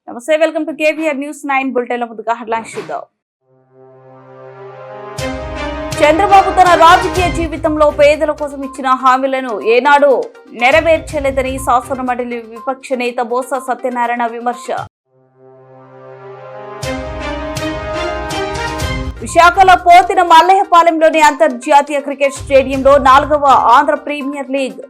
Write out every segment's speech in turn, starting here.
నమస్తే, welcome to KVR news 9 బులెటిన్ల ముందుగా headlines చూద్దాం. చంద్రబాబు తన రాజకీయ జీవితంలో పేదల కోసం ఇచ్చిన హామీలను ఏనాడు నెరవేర్చలేదని శాసనమండలి విపక్ష నేత బొత్స సత్యనారాయణ విమర్శ. విశాఖలో పోతిన మల్లయ్యపాలెంలోని అంతర్జాతీయ క్రికెట్ స్టేడియంలో 4వ ఆంధ్ర ప్రీమియర్ లీగ్.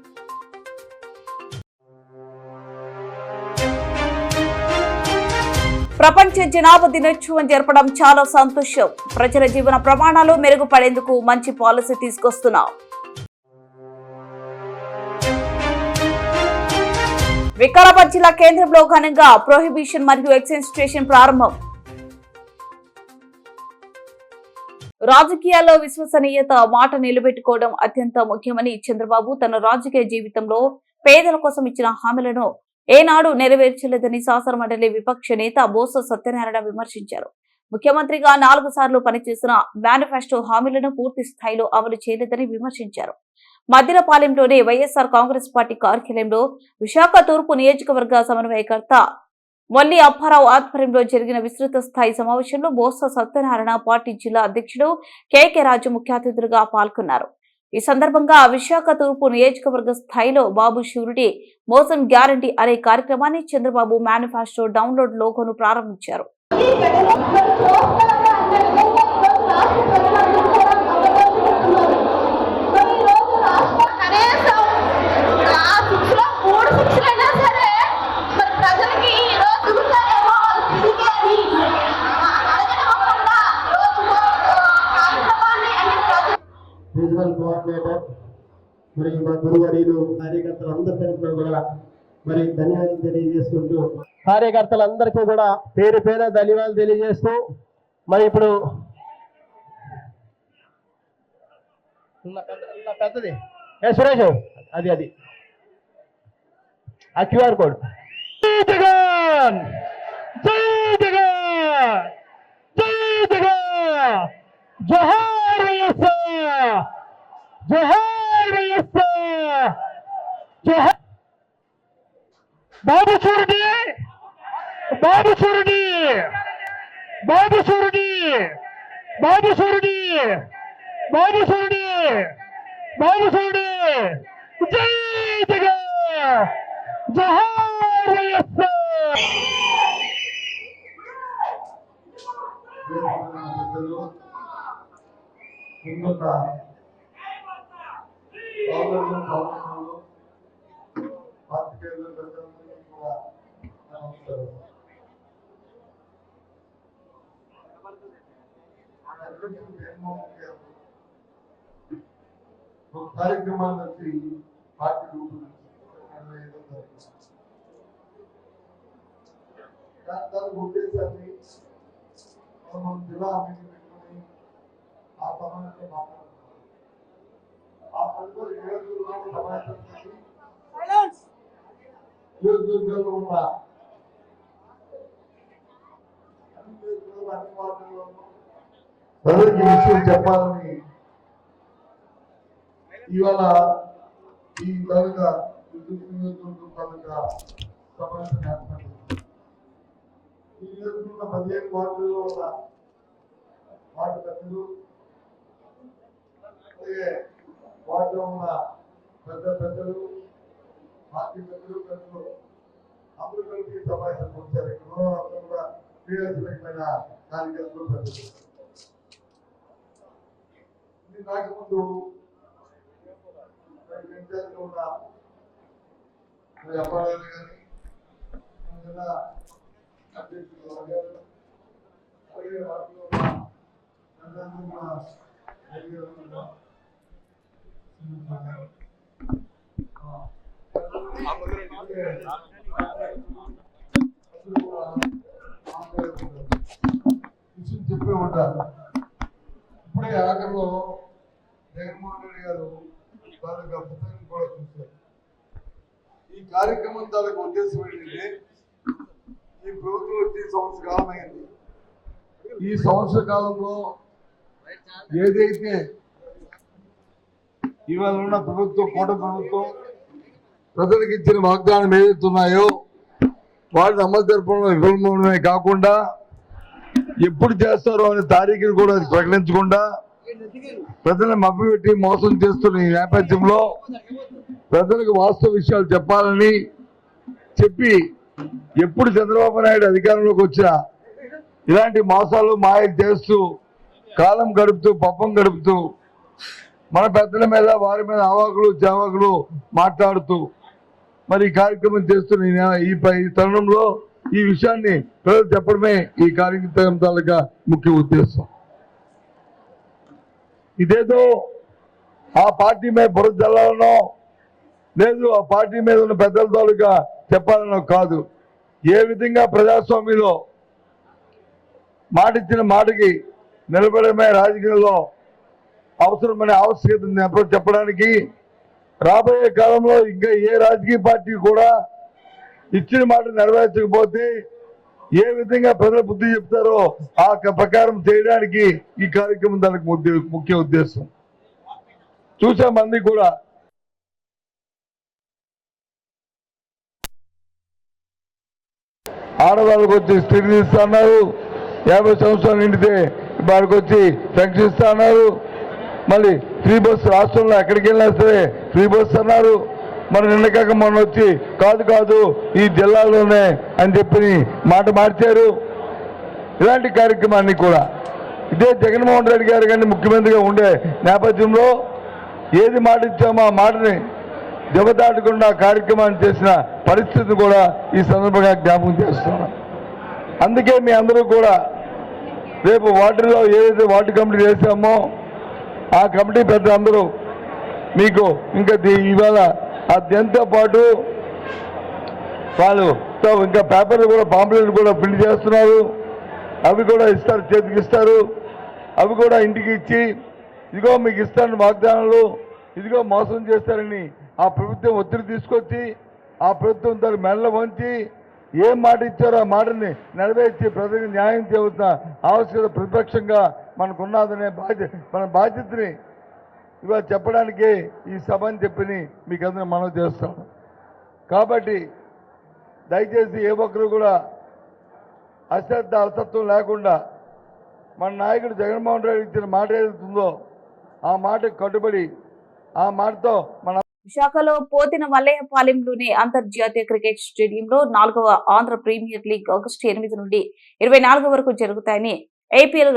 ప్రపంచ జనాభా దినోత్సవం జరపడం చాలా సంతోషం. ప్రజల జీవన ప్రమాణాలు మెరుగుపడేందుకు మంచి పాలసీ తీసుకొస్తున్నాం. వికారాబాద్ జిల్లా కేంద్రంలో ఘనంగా ప్రొహిబిషన్ మరియు ఎక్సైజ్ స్టేషన్ ప్రారంభం. రాజకీయాల్లో విశ్వసనీయత, మాట నిలబెట్టుకోవడం అత్యంత ముఖ్యమని చంద్రబాబు తన రాజకీయ జీవితంలో పేదల కోసం ఇచ్చిన హామీలను ఏనాడు నెరవేర్చలేదని శాసనమండలి విపక్ష నేత బొత్స సత్యనారాయణ విమర్శించారు. ముఖ్యమంత్రిగా 4 సార్లు పనిచేసిన మేనిఫెస్టో హామీలను పూర్తి స్థాయిలో అమలు చేయలేదని విమర్శించారు. మద్దిలపాలెంలోని వైఎస్ఆర్ కాంగ్రెస్ పార్టీ కార్యాలయంలో విశాఖ తూర్పు నియోజకవర్గ సమన్వయకర్త మొల్లి అప్పారావు ఆధ్వర్యంలో జరిగిన విస్తృత స్థాయి సమావేశంలో బొత్స సత్యనారాయణ పార్టీ జిల్లా అధ్యక్షుడు కేకే రాజు ముఖ్య అతిథులుగా పాల్గొన్నారు. ఈ సందర్భంగా విశాఖ తూర్పు నియోజకవర్గ స్థాయిలో బాబు షూరిటీ మోసం గ్యారంటీ అనే కార్యక్రమాన్ని చంద్రబాబు మేనిఫెస్టో డౌన్లోడ్ లోగోను ప్రారంభించారు. రీజనల్ కోఆర్డినేటర్ మరియు మా గురువర్యులు కార్యకర్తలందరి తరఫున కూడా మరి ధన్యవాదాలు తెలియజేసుకుంటూ కార్యకర్తలందరికీ కూడా పేరు పేరు ధన్యవాదాలు తెలియజేస్తూ మరి ఇప్పుడు పెద్దది సురేష్ అది ఆ క్యూఆర్ కోడ్. జోహార్ వైఎస్ఆర్, జోహార్ వైఎస్ఆర్, జోహార్ బాబు షూరిటీ, బాబు షూరిటీ, బాబు షూరిటీ, బాబు షూరిటీ, బాబు షూరిటీ, బాబు షూరిటీ, జై జగన్, జోహార్ వైఎస్ఆర్. ముందుగా కార్యక్రమాలు వచ్చి పార్టీ దానికి ఉద్దేశాన్ని మనం జిల్లా పెట్టుకుని ఆ సమయంలో మాట్లాడుతున్నాం. ఆ తదుపరి నియోజకవర్గంలో సమావేశం చేసి నియోజకవర్గంలో ఉన్న అన్ని వార్డుల్లోనూ ప్రజలకి విషయం చెప్పాలని ఇవాళ ఈ తాలూకా నియోజకవర్గం తాలూకా సమావేశం ఏర్పడింది. ఈ నియోజకవర్గం 15 వార్డుల్లో ఉన్న వార్డు పెద్దలు, అలాగే వార్డులో ఉన్న పెద్దలు, పార్టీ పెద్దలు అందరూ కలిపి సమావేశం వచ్చారు. ఇక్కడ అందరూ కూడా క్రియాశీలకమైన కార్యకర్తలు పెద్దలు. ఇది కాకముందు ఇన్ఛార్జ్గా ఉన్న అప్పారావు కానీ జిల్లా అధ్యక్షులు అడిగారు. అలాగే వాటిలో చెప్పే ఉంటారు. ఇప్పుడే ఆఖరిలో జగన్మోహన్ రెడ్డి గారు తాలూకా పుస్తకం కూడా చూశారు. ఈ కార్యక్రమం తాలూకా ఉద్దేశం ఏంటంటే ఈ ప్రభుత్వం వచ్చి సంవత్సర కాలం అయింది. ఈ సంవత్సర కాలంలో ఏదైతే ఇవాళ ఉన్న ప్రభుత్వం కూటమి ప్రభుత్వం ప్రజలకు ఇచ్చిన వాగ్దానం ఏదైతే ఉన్నాయో వాటిని అమలు జరపడంలో విఫలమే కాకుండా ఎప్పుడు చేస్తారో అనే తారీఖును కూడా ప్రకటించకుండా ప్రజలను మభ్యపెట్టి మోసం చేస్తున్న ఈ నేపథ్యంలో ప్రజలకు వాస్తవ విషయాలు చెప్పాలని చెప్పి ఎప్పుడు చంద్రబాబు నాయుడు అధికారంలోకి వచ్చినా ఇలాంటి మోసాలు మాయలు చేస్తూ కాలం గడుపుతూ పప్పం గడుపుతూ మన పెద్దల మీద వారి మీద ఆవాకులు చావాకులు మాట్లాడుతూ మరి ఈ కార్యక్రమం చేస్తున్న ఈ తరుణంలో ఈ విషయాన్ని ప్రజలు చెప్పడమే ఈ కార్యక్రమం తాలూకా ముఖ్య ఉద్దేశం. ఇదేదో ఆ పార్టీ మీద బురద జల్లాలనో లేదు ఆ పార్టీ మీద ఉన్న పెద్దల తాలూకా చెప్పాలనో కాదు. ఏ విధంగా ప్రజాస్వామ్యంలో మాటిచ్చిన మాటకి నిలబడమే రాజకీయాల్లో అవసరమైన ఆవశ్యకత చెప్పడానికి రాబోయే కాలంలో ఇంకా ఏ రాజకీయ పార్టీ కూడా ఇచ్చిన మాట నెరవేర్చకపోతే ఏ విధంగా ప్రజలు బుద్ధి చెప్తారో ఆ ప్రకారం చేయడానికి ఈ కార్యక్రమం దానికి ముఖ్య ఉద్దేశం. చూసామంది కూడా ఆడవాళ్ళకి వచ్చి స్థితి ఇస్తున్నారు, 50 సంవత్సరాలు నిండితే వారికి వచ్చి పెన్షన్ ఇస్తున్నారు, మళ్ళీ ఫ్రీ బస్ రాష్ట్రంలో ఎక్కడికి వెళ్ళినా సరే ఫ్రీ బస్ అన్నారు. మరి నిన్నకాక మొన్న వచ్చి కాదు ఈ జిల్లాలోనే అని చెప్పి మాట మార్చారు. ఇలాంటి కార్యక్రమాన్ని కూడా ఇదే జగన్మోహన్ రెడ్డి గారు కానీ ముఖ్యమంత్రిగా ఉండే నేపథ్యంలో ఏది మాట ఇచ్చామో ఆ మాటని దెబ్బతాటకుండా కార్యక్రమాన్ని చేసిన పరిస్థితిని కూడా ఈ సందర్భంగా జ్ఞాపకం చేస్తున్నాం. అందుకే మీ అందరూ కూడా రేపు వాటిలో ఏదైతే వాటి కమిటీ చేశామో ఆ కమిటీ పెద్దలందరూ మీకు ఇంకా ఇవాళ అదంతో పాటు వాళ్ళు ఇంకా పేపర్లు కూడా పాంప్లెట్లు కూడా ప్రింట్ చేస్తున్నారు. అవి కూడా ఇస్తారు, చేతికి ఇస్తారు. అవి కూడా ఇంటికి ఇచ్చి ఇదిగో మీకు ఇస్తారని వాగ్దానాలు, ఇదిగో మోసం చేస్తారని ఆ ప్రభుత్వం ఒత్తిడి తీసుకొచ్చి ఆ ప్రభుత్వం దాని మెడల వంచి ఏం మాట ఇచ్చారో ఆ మాటని నెరవేర్చి ప్రజలకు న్యాయం చేయవలసిన ఆవశ్యకత ప్రతిపక్షంగా మనకున్నదనే మన బాధ్యతని ఇవాళ చెప్పడానికి ఈ సభ అని చెప్పి మీకు అందరూ మనవి చేస్తాం. కాబట్టి దయచేసి ఏ ఒక్కరు కూడా అశ్రద్ధ అలసత్వం లేకుండా మన నాయకుడు జగన్మోహన్ రెడ్డి ఇచ్చిన మాట ఏదైతుందో ఆ మాటకు కట్టుబడి ఆ మాటతో మన విశాఖలో పోతిన మల్లయ్యపాలెంలోని అంతర్జాతీయ క్రికెట్ స్టేడియంలో 4వ ఆంధ్ర ప్రీమియర్ లీగ్ ఆగస్టు 8 నుండి 24 వరకు జరుగుతాయని IPL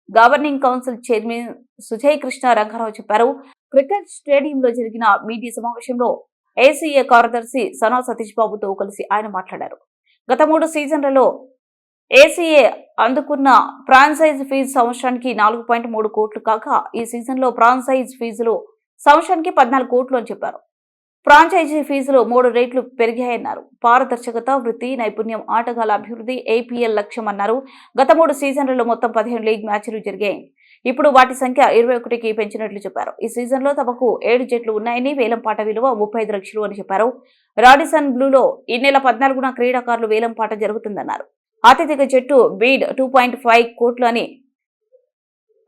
governing council chairman Sujay Krishna Rangarao చెప్పారు. క్రికెట్ స్టేడియంలో జరిగిన మీడియా సమావేశంలో ఏసీఏ కార్యదర్శి సనా సతీష్ బాబుతో కలిసి ఆయన మాట్లాడారు. గత 3 సీజన్లలో ఏసీఏ అందుకున్న ఫ్రాంచైజ్ ఫీజు సంవత్సరానికి 4.3 కోట్లు కాగా ఈ సీజన్లో ఫ్రాంచైజ్ ఫీజులు సంవత్సరానికి 14 కోట్లు అని చెప్పారు. ఫ్రాంచైజీ ఫీజులు 3 రేట్లు పెరిగాయన్నారు. పారదర్శకత, వృత్తి నైపుణ్యం, ఆటగాళ్ల అభివృద్ధి ఏపీఎల్ లక్ష్యం అన్నారు. గత 3 సీజన్లలో మొత్తం 15 లీగ్ మ్యాచ్లు జరిగాయి. ఇప్పుడు వాటి సంఖ్య 21కి పెంచినట్లు చెప్పారు. ఈ సీజన్లో తమకు 7 జట్లు ఉన్నాయని, వేలంపాట విలువ 35 లక్షలు అని చెప్పారు. రాడిసన్ బ్లూలో ఈ నెల 14న క్రీడాకారులు వేలంపాట జరుగుతుందన్నారు. అత్యధిక జట్టు బీడ్ 2.5 కోట్లని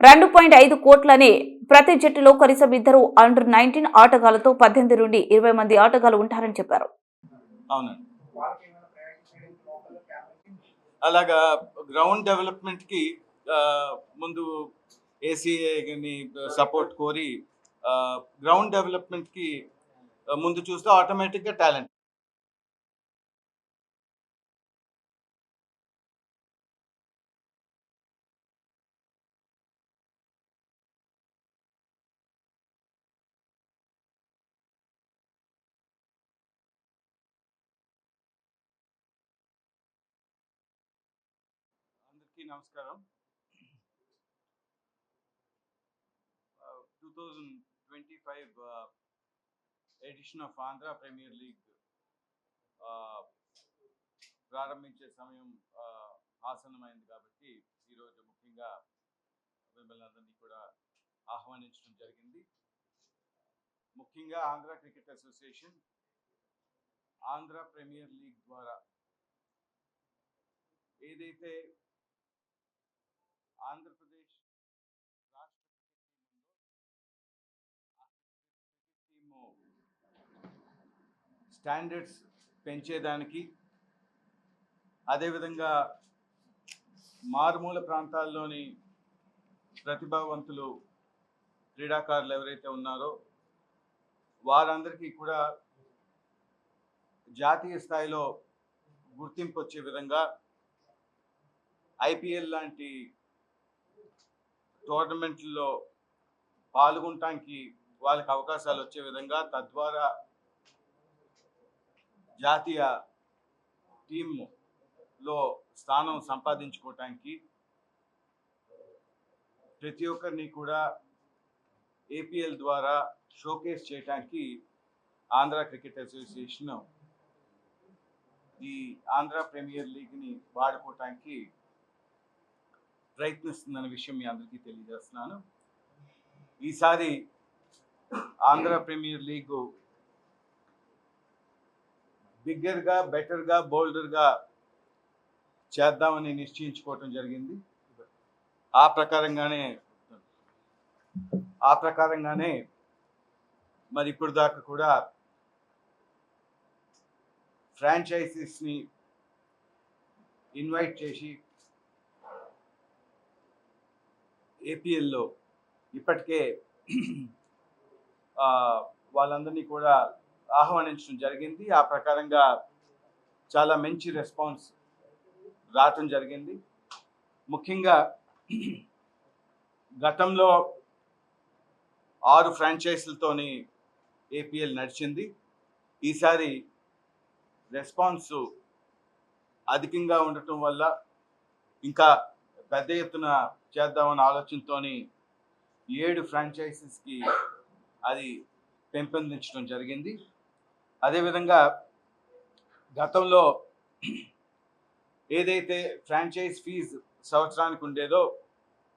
2.5 కోట్లని ప్రతి జట్టులో కనీసం 2 అండర్-19 ఆటగాళ్లతో 18 నుండి 20 మంది ఆటగాళ్లు ఉంటారని చెప్పారు. అవునండి, అలాగా గ్రౌండ్ డెవలప్మెంట్ కి ముందు ఏసీఏని సపోర్ట్ కోరి గ్రౌండ్ డెవలప్మెంట్ కి ముందు చూస్తే ఆటోమేటిక్ గా టాలెంట్ అందరికీ నమస్కారం. 2025 edition of Andhra premier league ప్రారంభించే సమయం ఆసన్నమైంది కాబట్టి ఈరోజు ముఖ్యంగా మిమ్మల్ని అందరినీ కూడా ఆహ్వానించడం జరిగింది. ముఖ్యంగా Andhra cricket association Andhra premier league ద్వారా ఏదైతే ఆంధ్రప్రదేశ్ రాష్ట్ర క్రికెట్ టీము స్టాండర్డ్స్ పెంచేదానికి, అదేవిధంగా మారుమూల ప్రాంతాల్లోని ప్రతిభావంతులు క్రీడాకారులు ఎవరైతే ఉన్నారో వారందరికీ కూడా జాతీయ స్థాయిలో గుర్తింపు వచ్చే విధంగా ఐపీఎల్ లాంటి టోర్నమెంట్లలో పాల్గొనటానికి వాళ్ళకి అవకాశాలు వచ్చే విధంగా, తద్వారా జాతీయ టీంలో స్థానం సంపాదించుకోవటానికి ప్రతి ఒక్కరిని కూడా ఏపీఎల్ ద్వారా షోకేస్ చేయడానికి ఆంధ్ర క్రికెట్ అసోసియేషన్ ఈ ఆంధ్ర ప్రీమియర్ లీగ్ని వాడుకోవటానికి ప్రయత్నిస్తుందన్న విషయం మీ అందరికీ తెలియజేస్తున్నాను. ఈసారి ఆంధ్ర ప్రీమియర్ లీగ్ బిగ్గర్గా, బెటర్గా, బోల్డర్గా చేద్దామని నిశ్చయించుకోవటం జరిగింది. ఆ ప్రకారంగానే మరి ఇప్పుడు దాకా కూడా ఫ్రాంచైజీస్ని ఇన్వైట్ చేసి ఏపీఎల్లో ఇప్పటికే వాళ్ళందరినీ కూడా ఆహ్వానించడం జరిగింది. ఆ ప్రకారంగా చాలా మంచి రెస్పాన్స్ రావటం జరిగింది. ముఖ్యంగా గతంలో 6 ఫ్రాంచైజీలతోని ఏపీఎల్ నడిచింది. ఈసారి రెస్పాన్స్ అధికంగా ఉండటం వల్ల ఇంకా పెద్ద ఎత్తున చేద్దామన్న ఆలోచనతో 7 ఫ్రాంచైజీస్కి అది పెంపొందించడం జరిగింది. అదేవిధంగా గతంలో ఏదైతే ఫ్రాంచైజ్ ఫీజు సంవత్సరానికి ఉండేదో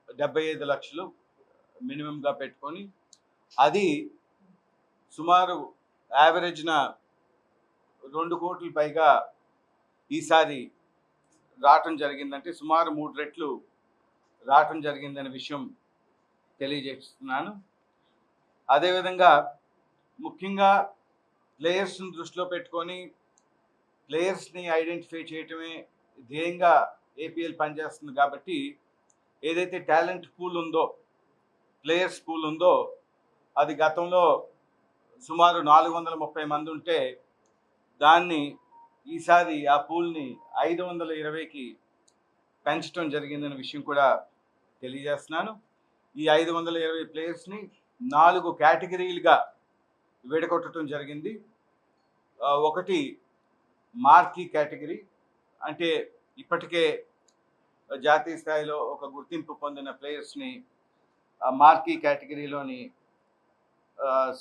75 లక్షలు మినిమంగా పెట్టుకొని అది సుమారు యావరేజ్న 2 కోట్ల పైగా ఈసారి రావటం జరిగిందంటే సుమారు 3 రెట్లు రావటం జరిగిందనే విషయం తెలియజేస్తున్నాను. అదేవిధంగా ముఖ్యంగా ప్లేయర్స్ని దృష్టిలో పెట్టుకొని ప్లేయర్స్ని ఐడెంటిఫై చేయటమే ధ్యేయంగా ఏపీఎల్ పనిచేస్తుంది. కాబట్టి ఏదైతే టాలెంట్ పూల్ ఉందో, ప్లేయర్స్ పూల్ ఉందో, అది గతంలో సుమారు 430 మంది ఉంటే దాన్ని ఈసారి ఆ పూల్ని 520కి పెంచడం జరిగిందనే విషయం కూడా తెలియజేస్తున్నాను. ఈ 520 ప్లేయర్స్ని 4 కేటగిరీలుగా విడగొట్టడం జరిగింది. ఒకటి మార్కీ కేటగిరీ, అంటే ఇప్పటికే జాతీయ స్థాయిలో ఒక గుర్తింపు పొందిన ప్లేయర్స్ని మార్కీ కేటగిరీలోని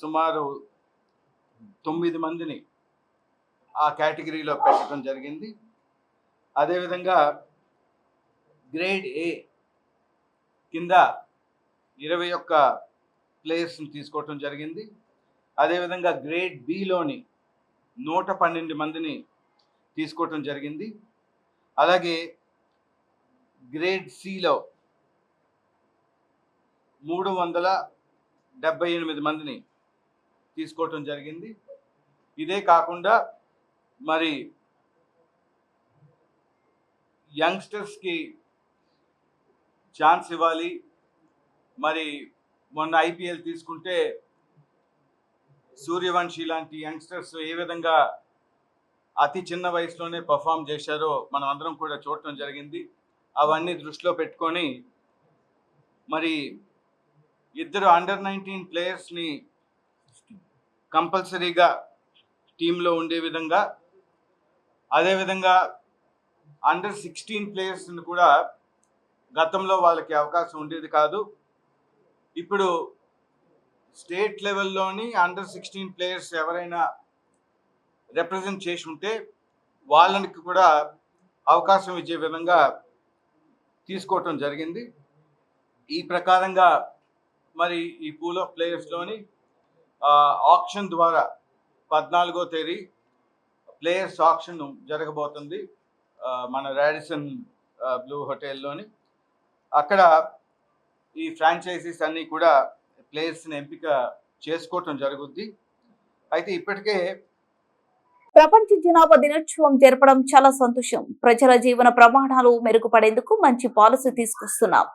సుమారు 9 మందిని ఆ కేటగిరీలో పెట్టడం జరిగింది. అదేవిధంగా గ్రేడ్ ఏ కింద 21 ప్లేయర్స్ని తీసుకోవటం జరిగింది. అదేవిధంగా గ్రేడ్ బిలోని 112 మందిని తీసుకోవటం జరిగింది. అలాగే గ్రేడ్ సిలో 378 మందిని తీసుకోవటం జరిగింది. ఇదే కాకుండా మరి యంగ్స్టర్స్కి ఛాన్స్ ఇవ్వాలి. మరి మొన్న ఐపీఎల్ తీసుకుంటే సూర్యవంశీ లాంటి యంగ్స్టర్స్ ఏ విధంగా అతి చిన్న వయసులోనే పర్ఫామ్ చేశారో మనం అందరం కూడా చూడటం జరిగింది. అవన్నీ దృష్టిలో పెట్టుకొని మరి 2 అండర్-19 ప్లేయర్స్ని కంపల్సరీగా టీంలో ఉండే విధంగా, అదేవిధంగా అండర్-16 ప్లేయర్స్ని కూడా గతంలో వాళ్ళకి అవకాశం ఉండేది కాదు. ఇప్పుడు స్టేట్ లెవెల్లోని అండర్-16 ప్లేయర్స్ ఎవరైనా రిప్రజెంట్ చేసి ఉంటే వాళ్ళకి కూడా అవకాశం ఇచ్చే విధంగా తీసుకోవటం జరిగింది. ఈ ప్రకారంగా మరి ఈ పూల్ ఆఫ్ ప్లేయర్స్లోని ఆక్షన్ ద్వారా 14వ తేదీ ప్లేయర్స్ ఆక్షన్ జరగబోతుంది మన రాడిసన్ బ్లూ హోటల్లోని. అక్కడ ఈ ఫ్రాంచైజీస్ అన్నీ కూడా ప్లేయర్స్ని ఎంపిక చేసుకోవటం జరుగుద్ది. అయితే ఇప్పటికే ప్రపంచ జనాభా దినోత్సవం జరపడం చాలా సంతోషం. ప్రజల జీవన ప్రమాణాలు మెరుగుపడేందుకు మంచి పాలసీ తీసుకొస్తున్నాం.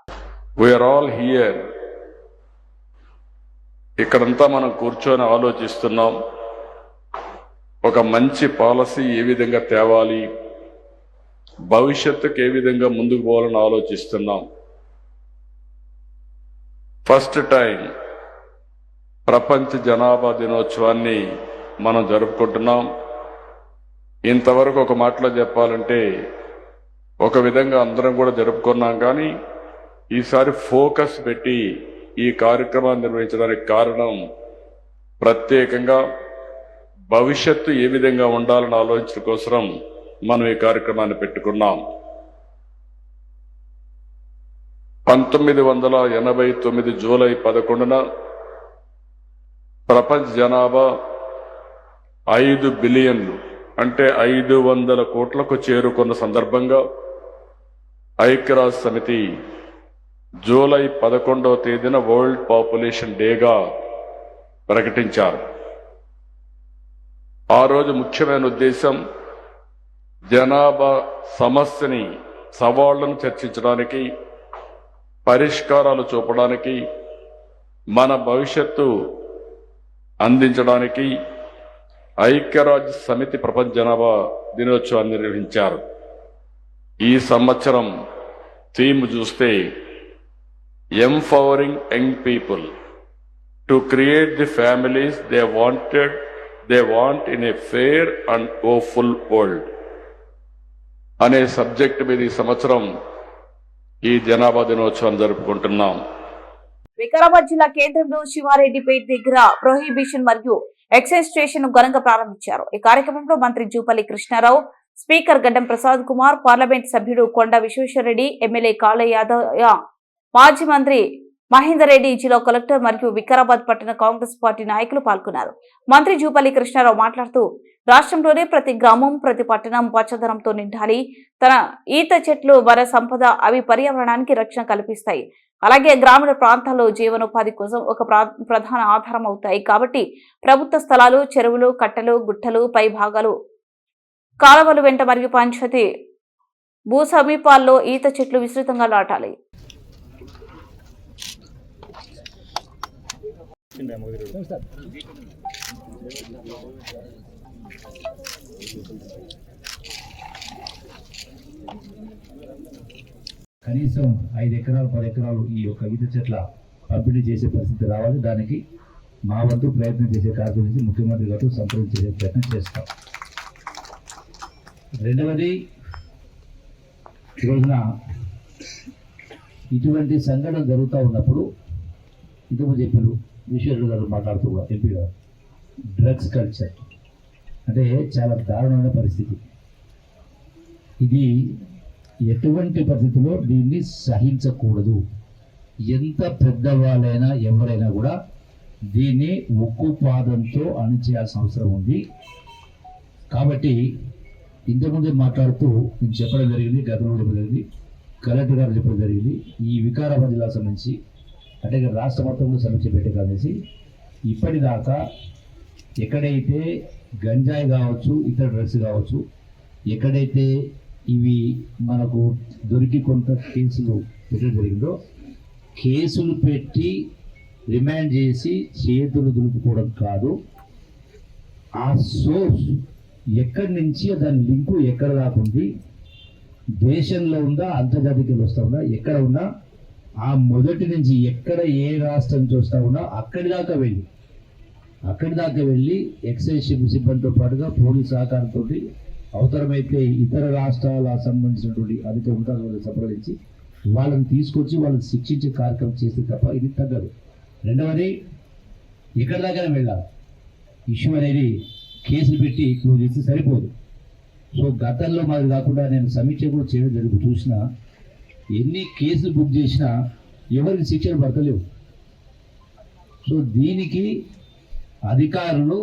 We are all. ఇక్కడంతా మనం కూర్చొని ఆలోచిస్తున్నాం, ఒక మంచి పాలసీ ఏ విధంగా తేవాలి, భవిష్యత్తుకు ఏ విధంగా ముందుకు పోవాలని ఆలోచిస్తున్నాం. ఫస్ట్ టైం ప్రపంచ జనాభా దినోత్సవాన్ని మనం జరుపుకుంటున్నాం. ఇంతవరకు ఒక మాటలో చెప్పాలంటే ఒక విధంగా అందరం కూడా జరుపుకున్నాం, కానీ ఈసారి ఫోకస్ పెట్టి ఈ కార్యక్రమాన్ని నిర్వహించడానికి కారణం ప్రత్యేకంగా భవిష్యత్తు ఏ విధంగా ఉండాలని ఆలోచించడం కోసం మనం ఈ కార్యక్రమాన్ని పెట్టుకున్నాం. 1989 జూలై 11న ప్రపంచ జనాభా 5 బిలియన్లు అంటే 500 కోట్లకు చేరుకున్న సందర్భంగా ఐక్యరాజ్య సమితి జూలై 11వ తేదీన వరల్డ్ పాపులేషన్ డేగా ప్రకటించారు. ఆ రోజు ముఖ్యమైన ఉద్దేశం జనాభా సమస్యని, సవాళ్లను చర్చించడానికి, పరిష్కారాలు చూపడానికి, మన భవిష్యత్తు అందించడానికి ఐక్యరాజ్య సమితి ప్రపంచ జనాభా దినోత్సవాన్ని నిర్వహించారు. ఈ సంవత్సరం థీమ్ చూస్తే empowering young people to create the families they want in a fair and hopeful world అనే సబ్జెక్ట్ మీద ఈ సంవత్సరం ఈ జనాభా దినోత్సవం జరుపుకుంటున్నాం. వికారాబాద్ జిల్లా కేంద్రంలో శివారెడ్డిపేట దగ్గర ప్రొహిబిషన్ మరియు ఎక్సైజ్ స్టేషన్ ను ఘనంగా ప్రారంభించారు. ఈ కార్యక్రమంలో మంత్రి జూపల్లి కృష్ణారావు, స్పీకర్ గడ్డం ప్రసాద్ కుమార్, పార్లమెంట్ సభ్యుడు కొండ విశ్వేశ్వరరెడ్డి, ఎమ్మెల్యే కాళ యాదయ్య, మాజీ మంత్రి మహేందర్ రెడ్డి, జిల్లా కలెక్టర్ మరియు వికారాబాద్ పట్టణ కాంగ్రెస్ పార్టీ నాయకులు పాల్గొన్నారు. మంత్రి జూపల్లి కృష్ణారావు మాట్లాడుతూ రాష్ట్రంలోనే ప్రతి గ్రామం, ప్రతి పట్టణం పచ్చదనంతో నిండాలి. తన ఈత చెట్లు, వన సంపద అవి పర్యావరణానికి రక్షణ కల్పిస్తాయి. అలాగే గ్రామీణ ప్రాంతాల్లో జీవనోపాధి కోసం ఒక ప్రధాన ఆధారం అవుతాయి. కాబట్టి ప్రభుత్వ స్థలాలు, చెరువులు, కట్టలు, గుట్టలు, పై భాగాలు, కాలువలు వెంట మరియు పంచాయతీ భూ సమీపాల్లో ఈత చెట్లు విస్తృతంగా నాటాలి. కనీసం 5 ఎకరాలు 10 ఎకరాలు ఈ యొక్క ఈత చెట్ల పంపిణీ చేసే పరిస్థితి రావాలి. దానికి మా వంతు ప్రయత్నం చేసే కార్యక్రమం ముఖ్యమంత్రి గారు సంప్రదించే ప్రయత్నం చేస్తాం. రెండవది, ఈ రోజున ఇటువంటి సంఘటన జరుగుతూ ఉన్నప్పుడు ఇంతకుముందు చెప్పారు విశ్వేశ్వర గారు మాట్లాడుతూ ఎంపీ గారు, డ్రగ్స్ కల్చర్ అంటే చాలా దారుణమైన పరిస్థితి. ఇది ఎటువంటి పరిస్థితుల్లో దీన్ని సహించకూడదు. ఎంత పెద్దవాళ్ళైనా ఎవరైనా కూడా దీన్ని ఉక్కుపాదంతో అణిచేయాల్సిన అవసరం ఉంది. కాబట్టి ఇంతకుముందే మాట్లాడుతూ నేను చెప్పడం జరిగింది, గతంలో చెప్పడం జరిగింది, కలెక్టర్ గారు చెప్పడం జరిగింది. ఈ వికారాబాద్ జిల్లా సంబంధించి అంటే రాష్ట్ర మొత్తంలో సమీక్ష పెట్టే కాదేసి ఇప్పటిదాకా ఎక్కడైతే గంజాయి కావచ్చు, ఇతర డ్రగ్స్ కావచ్చు, ఎక్కడైతే ఇవి మనకు దొరికి కొంత కేసులు పెట్టడం జరిగిందో, కేసులు పెట్టి రిమాండ్ చేసి చేతులు దులుపుకోవడం కాదు, ఆ సోర్స్ ఎక్కడి నుంచి దాని లింకు ఎక్కడ దాకుంది, దేశంలో ఉందా, అంతర్జాతీయంలో వస్తూ ఉందా, ఎక్కడ ఉన్నా ఆ మొదటి నుంచి ఎక్కడ ఏ రాష్ట్రం నుంచి వస్తూ ఉన్నా అక్కడి దాకా వెళ్ళి ఎక్సైజ్ సిబ్బందితో పాటుగా పోలీస్ సహకారంతో అవసరమైతే ఇతర రాష్ట్రాలకు సంబంధించినటువంటి అధిక ఉన్నతాలను సంప్రదించి వాళ్ళని తీసుకొచ్చి వాళ్ళని శిక్షించే కార్యక్రమం చేస్తే తప్ప ఇది తగ్గదు. రెండవది, ఎక్కడి దాకానే వెళ్ళాలి. ఇష్యూ అనేది కేసులు పెట్టి క్లోజ్ చేస్తే సరిపోదు. సో గతంలో మాది కాకుండా నేను సమీక్ష కూడా చేయడం జరుగుతూ చూసినా ఎన్ని కేసులు బుక్ చేసినా ఎవరికి శిక్షలు పడతలేవు. సో దీనికి అధికారులు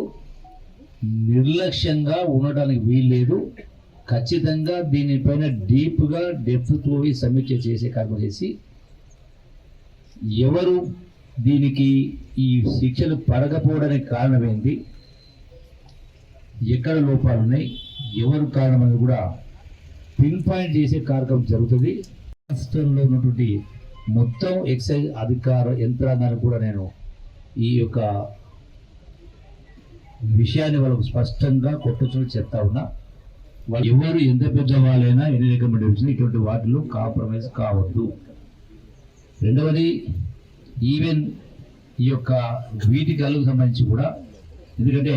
నిర్లక్ష్యంగా ఉండడానికి వీల్లేదు. ఖచ్చితంగా దీనిపైన డెప్త్తో సమీక్ష చేసే కార్యక్రమం చేసి ఎవరు దీనికి ఈ శిక్షలు పడకపోవడానికి కారణం ఏంటి, ఎక్కడ లోపాలు ఉన్నాయి, ఎవరు కారణం అని కూడా పిన్ పాయింట్ చేసే కార్యక్రమం జరుగుతుంది. రాష్ట్రంలో ఉన్నటువంటి మొత్తం ఎక్సైజ్ అధికార యంత్రాంగాన్ని కూడా నేను ఈ యొక్క విషయాన్ని వాళ్ళకు స్పష్టంగా కొట్టొచ్చు చెప్తా ఉన్నా. వాళ్ళు ఎవరు ఎంత పెద్ద వాళ్ళైనా ఎన్ని రికమెండేషన్ ఇటువంటి వాటిలో కాంప్రమైజ్ కావద్దు. రెండవది, ఈవెన్ ఈ యొక్క వీటికలకు సంబంధించి కూడా, ఎందుకంటే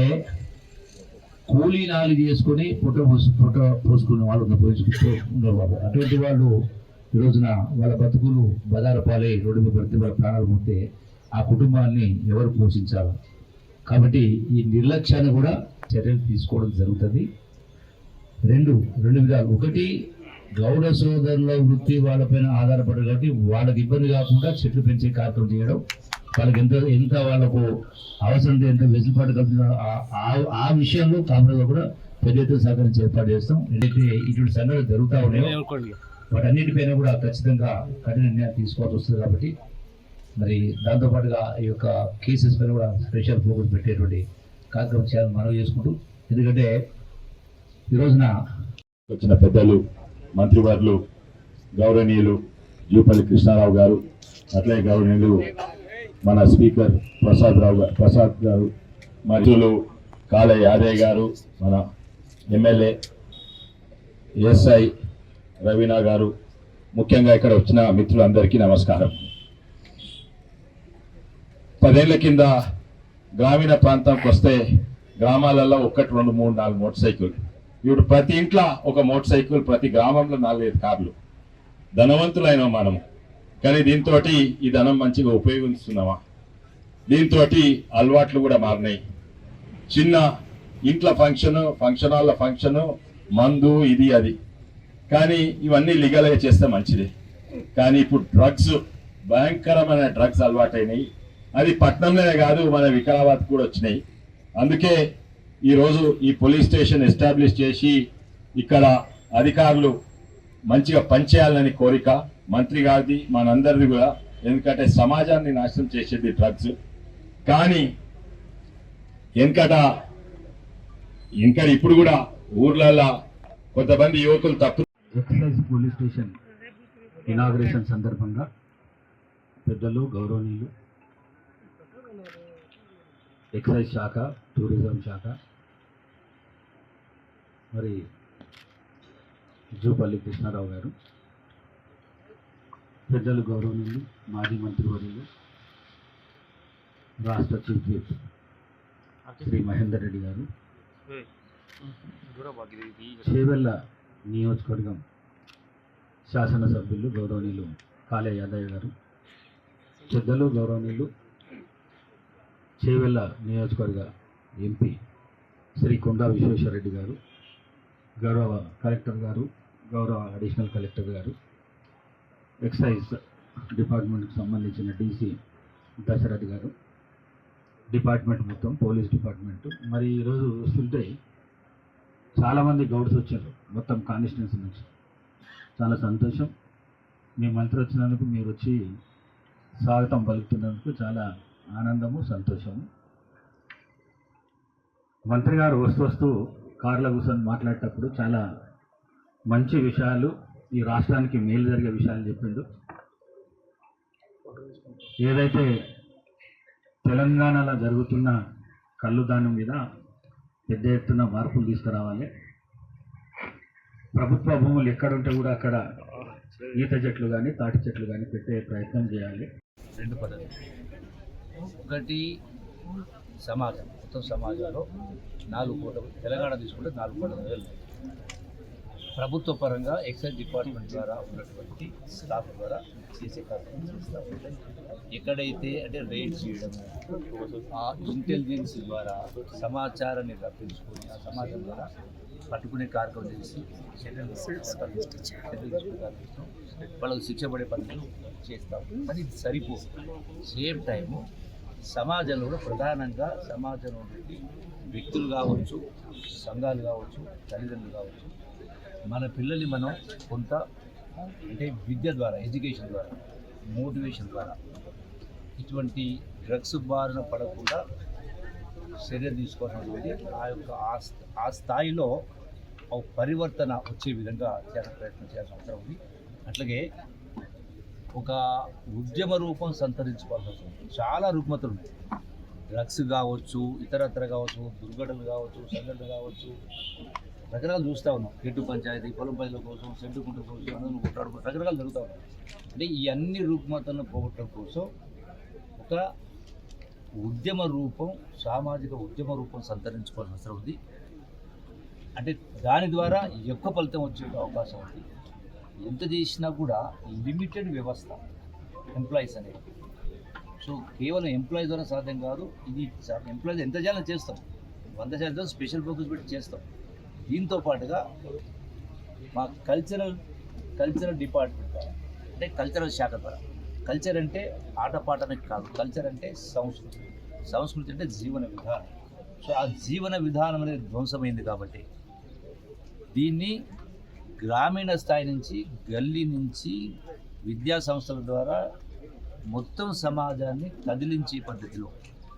కూలీ నాలు చేసుకొని పొట్ట పోసుకునే వాళ్ళు ఉన్నారు బాబు. అటువంటి వాళ్ళు ఈ రోజున వాళ్ళ బతుకులు బజారు పాలై రోడ్డు మీద పడితే వాళ్ళ ప్రాణాలు పోతే ఆ కుటుంబాన్ని ఎవరు పోషించాలి? కాబట్టి ఈ నిర్లక్ష్యాన్ని కూడా చర్యలు తీసుకోవడం జరుగుతుంది. రెండు విధాలు. ఒకటి, గౌడ సోదరుల వృత్తి వాళ్ళపైన ఆధారపడదు కాబట్టి వాళ్ళకి ఇబ్బంది కాకుండా చెట్లు పెంచే కార్యక్రమం చేయడం, వాళ్ళకి ఎంత వాళ్ళకు అవసరం ఎంత వెసులుబాటు కల్పించిన ఆ విషయంలో కాంగ్రెస్ కూడా పెద్ద ఎత్తున సహకరించి ఏర్పాటు చేస్తాం. ఏదైతే ఇటువంటి సంఘటనలు జరుగుతూ ఉన్నాయో వాటన్నిటిపైన కూడా ఖచ్చితంగా కఠిన నిర్ణయాలు తీసుకోవాల్సి వస్తుంది. కాబట్టి మరి దాంతోపాటుగా ఈ యొక్క కేసెస్ పైన కూడా స్పెషల్ ఫోకస్ పెట్టేటువంటి కార్యక్రమం చేయాలని మనవి చేసుకుంటూ, ఎందుకంటే ఈ రోజున వచ్చిన పెద్దలు, మంత్రివర్యులు, గౌరవనీయులు జూపల్లి కృష్ణారావు గారు, అట్లే గౌరవనీయులు మన స్పీకర్ ప్రసాద్ గారు, మరియు కాళ యాదయ్య గారు, మన ఎమ్మెల్యే ఎస్ఐ రవీనా గారు, ముఖ్యంగా ఇక్కడ వచ్చిన మిత్రులందరికీ నమస్కారం. 10 ఏళ్ల కింద గ్రామీణ ప్రాంతానికి వస్తే గ్రామాలలో 1, 2, 3, 4 మోటార్ సైకిల్, ఇప్పుడు ప్రతి ఇంట్లో ఒక మోటార్ సైకిల్, ప్రతి గ్రామంలో 4-5 కార్లు. ధనవంతులైన మనము, కానీ దీంతో ఈ ధనం మంచిగా ఉపయోగిస్తున్నామా? దీంతో అలవాట్లు కూడా మారినాయి. చిన్న ఇంట్లో ఫంక్షన్ హాల్ల ఫంక్షను, మందు, ఇది అది, కానీ ఇవన్నీ లీగలైజ్ చేస్తే మంచిదే. కానీ ఇప్పుడు డ్రగ్స్, భయంకరమైన డ్రగ్స్ అలవాటైనాయి. అది పట్నంలోనే కాదు, మన వికారాబాద్ కూడా వచ్చినాయి. అందుకే ఈరోజు ఈ పోలీస్ స్టేషన్ ఎస్టాబ్లిష్ చేసి ఇక్కడ అధికారులు మంచిగా పనిచేయాలని కోరిక మంత్రి గారిది, మనందరిది కూడా. ఎందుకంటే సమాజాన్ని నాశనం చేసేది డ్రగ్స్. కానీ ఇంకా ఇప్పుడు కూడా ఊర్లలో కొంతమంది యువకులు తప్పు. ఎక్సైజ్ పోలీస్ స్టేషన్ ఇనాగ్రేషన్ సందర్భంగా పెద్దలు, గౌరవనీయులు, ఎక్సైజ్ శాఖ, టూరిజం శాఖ, మరి జూపల్లి కృష్ణారావు గారు, పెద్దలు, గౌరవనీయులు, మాజీ మంత్రివర్యులు, రాష్ట్ర చీఫ్ విప్ శ్రీ మహేందర్ రెడ్డి గారు, చేవెళ్ళ నియోజకవర్గం శాసనసభ్యులు గౌరవనీయులు కాళ యాదయ్య గారు, పెద్దలు, గౌరవనీయులు, చేవెళ్ళ నియోజకవర్గ ఎంపీ శ్రీ కొండా విశ్వేశ్వరరెడ్డి గారు, గౌరవ కలెక్టర్ గారు, గౌరవ అడిషనల్ కలెక్టర్ గారు, ఎక్సైజ్ డిపార్ట్మెంట్కి సంబంధించిన డీసీ దశరథ్ గారు, డిపార్ట్మెంట్ మొత్తం, పోలీస్ డిపార్ట్మెంట్. మరి ఈరోజు చూస్తుంటే చాలామంది గౌడ్స్ వచ్చారు మొత్తం కాన్స్టిట్యున్సీ నుంచి. చాలా సంతోషం. మీ మంత్రి వచ్చినందుకు, మీరు వచ్చి స్వాగతం పలుకుతున్నందుకు చాలా ఆనందము, సంతోషము. మంత్రి గారు వస్తూ కార్లో కూర్చొని మాట్లాడేటప్పుడు చాలా మంచి విషయాలు, ఈ రాష్ట్రానికి మేలు జరిగే విషయాలు చెప్పిండు. ఏదైతే తెలంగాణలో జరుగుతున్న కళ్ళు దానం మీద పెద్ద ఎత్తున మార్పులు తీసుకురావాలి, ప్రభుత్వ భూములు ఎక్కడుంటే కూడా అక్కడ ఈత చెట్లు కానీ తాటి చెట్లు కానీ పెట్టే ప్రయత్నం చేయాలి. 2 పద్ధతులు. ఒకటి, సమాజం, మొత్తం సమాజంలో 4 కోట్ల, తెలంగాణ తీసుకుంటే 4 కోట్ల ప్రజలు ప్రభుత్వ పరంగా ఎక్సైజ్ డిపార్ట్మెంట్ ద్వారా ఉన్నటువంటి స్టాఫ్ ద్వారా చేసే కార్యక్రమం చేస్తూ ఉంటాయి. ఎక్కడైతే అంటే రైడ్ చేయడము, ఆ ఇంటెలిజెన్స్ ద్వారా సమాచారాన్ని రప్పించుకొని ఆ సమాజం ద్వారా పట్టుకునే కార్యక్రమం చేసి వాళ్ళకు శిక్ష పడే పనులు చేస్తాం. కానీ ఇది సరిపో. సేమ్ టైము సమాజంలో కూడా ప్రధానంగా సమాజంలో నుండి వ్యక్తులు కావచ్చు, సంఘాలు కావచ్చు, తల్లిదండ్రులు కావచ్చు, మన పిల్లల్ని మనం కొంత అంటే విద్య ద్వారా, ఎడ్యుకేషన్ ద్వారా మోటివేషన్ ద్వారా ఇటువంటి డ్రగ్స్ బారిన పడకుండా చర్య తీసుకోవాలనేది ఆ స్థాయిలో ఒక పరివర్తన వచ్చే విధంగా చేయాలని ప్రయత్నం చేయాల్సిన అవసరం ఉంది. అట్లాగే ఒక ఉద్యమ రూపం సంతరించుకోవాల్సి వస్తుంది. చాలా రుగ్మతలు ఉన్నాయి. డ్రగ్స్ కావచ్చు, ఇతరత్ర కావచ్చు, దుర్ఘటనలు కావచ్చు, సంఘటనలు కావచ్చు, రకరకాలు చూస్తూ ఉన్నాం. గెట్టు పంచాయతీ, పొలం పనుల కోసం, సెంటు కుంట కోసం, అన్నం కొట్టాడు, రకరకాలు జరుగుతూ ఉన్నాయి. అంటే ఈ అన్ని రుగ్మతలను పోగొట్టడం కోసం ఒక ఉద్యమ రూపం, సామాజిక ఉద్యమ రూపం సంతరించుకోవాల్సిన అవసరం ఉంది. అంటే దాని ద్వారా ఎక్కువ ఫలితం వచ్చే అవకాశం ఉంది. ఎంత చేసినా కూడా లిమిటెడ్ వ్యవస్థ ఎంప్లాయీస్ అనేది. సో కేవలం ఎంప్లాయీ ద్వారా సాధ్యం కాదు. ఇది ఎంప్లాయీస్ ఎంత చేయాలో చేస్తాం, 100% స్పెషల్ ఫోకస్ పెట్టి చేస్తాం. దీంతో పాటుగా మా కల్చరల్ డిపార్ట్మెంట్ ద్వారా, అంటే కల్చరల్ శాఖ ద్వారా, కల్చర్ అంటే ఆటపాటనికి కాదు, కల్చర్ అంటే సంస్కృతి అంటే జీవన విధానం. సో ఆ జీవన విధానం అనేది ధ్వంసమైంది కాబట్టి దీన్ని గ్రామీణ స్థాయి నుంచి, గల్లీ నుంచి, విద్యా సంస్థల ద్వారా మొత్తం సమాజాన్ని కదిలించే పద్ధతిలో,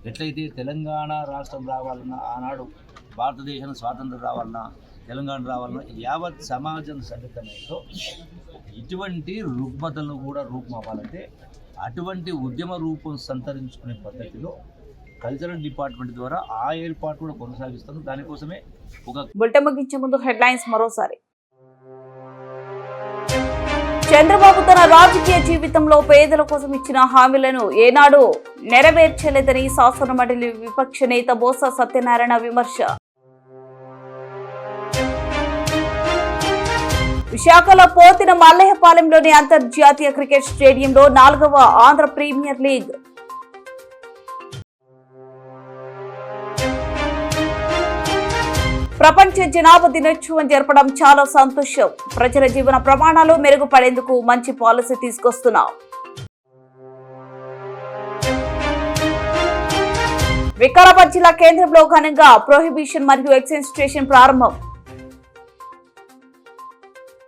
ఎట్లయితే తెలంగాణ రాష్ట్రం రావాలన్నా, ఆనాడు భారతదేశం స్వాతంత్రం రావాలన్నా, తెలంగాణ రావాలన్నా యావత్ సమాజం సంఘటనలో ఇటువంటి రుగ్మతలను కూడా రూపమావాలంటే అటువంటి ఉద్యమ రూపం సంతరించుకునే పద్ధతిలో కల్చరల్ డిపార్ట్మెంట్ ద్వారా ఆ ఏర్పాటు కూడా కొనసాగిస్తాను. దానికోసమే ఒక బులెటిన్ ముగించే ముందు హెడ్లైన్స్ మరోసారి. చంద్రబాబు తన రాజకీయ జీవితంలో పేదల కోసం ఇచ్చిన హామీలను ఏనాడు నెరవేర్చలేదని శాసనమండలి విపక్ష నేత బోస సత్యనారాయణ విమర్శ. విశాఖలో పోతిన మల్లయ్యపాలెంలోని అంతర్జాతీయ క్రికెట్ స్టేడియంలో 4వ ఆంధ్ర ప్రీమియర్ లీగ్. ప్రపంచ జనాభా దినోత్సవం జరపడం చాలా సంతోషం. ప్రజల జీవన ప్రమాణాలు మెరుగుపడేందుకు మంచి పాలసీ తీసుకొస్తున్నాం. వికారాబాద్ జిల్లా కేంద్రంలో ఘనంగా ప్రొహిబిషన్ మరియు ఎక్సైజ్ స్టేషన్ ప్రారంభం.